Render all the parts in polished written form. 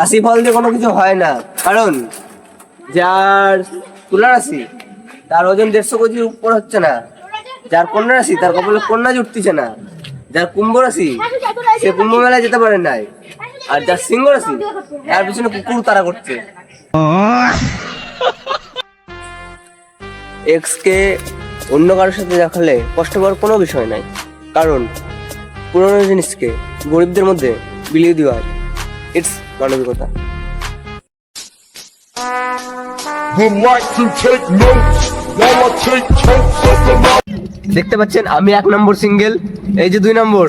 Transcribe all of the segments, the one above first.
রাশিফল দিয়ে কোনো কিছু হয় না, কারণ যার তুলা রাশি তার ওজন 150 কেজির উপর হচ্ছে না, যার কন্যা রাশি তার কপালে কন্যা জুটতেছে না, যার কুম্ভ রাশি সে কুম্ভ মেলায় যেতে পারে নাই, আর যার সিংহ রাশি তার পিছনে কুকুর তারা করছে। এক্স কে অন্য কারোর সাথে দেখালে কষ্ট পাওয়ার কোনো বিষয় নাই, কারণ পুরনো জিনিসকে গরিবদের মধ্যে বিলিয়ে দেওয়া হয়, ইটস মানবিকতা। দেখতে পাচ্ছেন আমি 1 নম্বর সিঙ্গেল, এই যে 2 নম্বর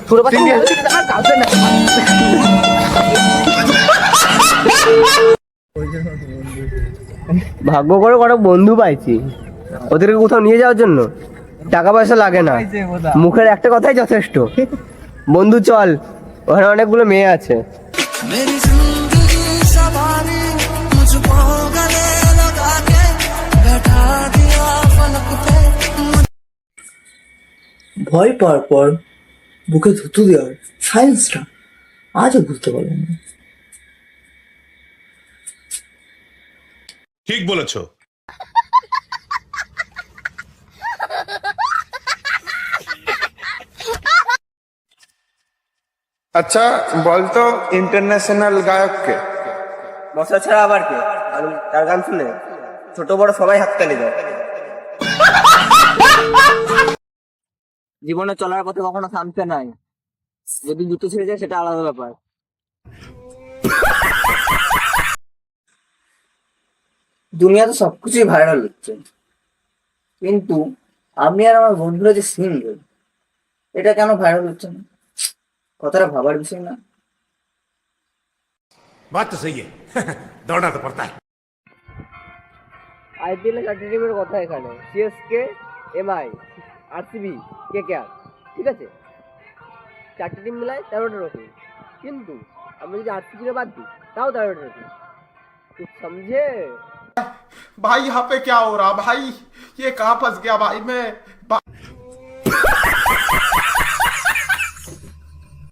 ভাগ্য করে কটা বন্ধু পাইছি, ওদেরকে কোথাও নিয়ে যাওয়ার জন্য টাকা পয়সা লাগে না, মুখের একটা কথাই যথেষ্ট, বন্ধু চল, ওখানে অনেকগুলো মেয়ে আছে। ভয় পাওয়ার পর বুকে থুতু দেওয়ার সায়েন্সটা আজও বুঝতে পারলাম না। ঠিক বলেছো। আচ্ছা বলতো ইন্টারন্যাশনাল গায়ক কে? মশা ছাড়া আবার কে? আর তার গান শুনে ছোট বড় সবাই হাততালি দেয়। জীবনে চলার পথে কখনো থামতে নাই, যদি জুতো ছিঁড়ে যায় সেটা আলাদা ব্যাপার। দুনিয়াতে সবকিছুই ভাইরাল হচ্ছে, কিন্তু আমি আর আমার বন্ধুরা যে সিঙ্গেল, এটা কেন ভাইরাল হচ্ছে না? কথাটা ভাবার বিষয় না? बात तो सही है दौड़ना तो पड़ता है। আইপিএল এর 4টি টিমের কথা এখানে, সিএসকে, এমআই, আরসিবি, কেকেআর, ঠিক আছে? 4টি টিম মিলায় 13টা ট্রফি, কিন্তু আমি যদি আরসিবিকে বাদ দিই তাও 13টা ট্রফি। তুই समझे भाई यहाँ पे क्या हो रहा भाई, ये कहाँ फंस गया भाई मैं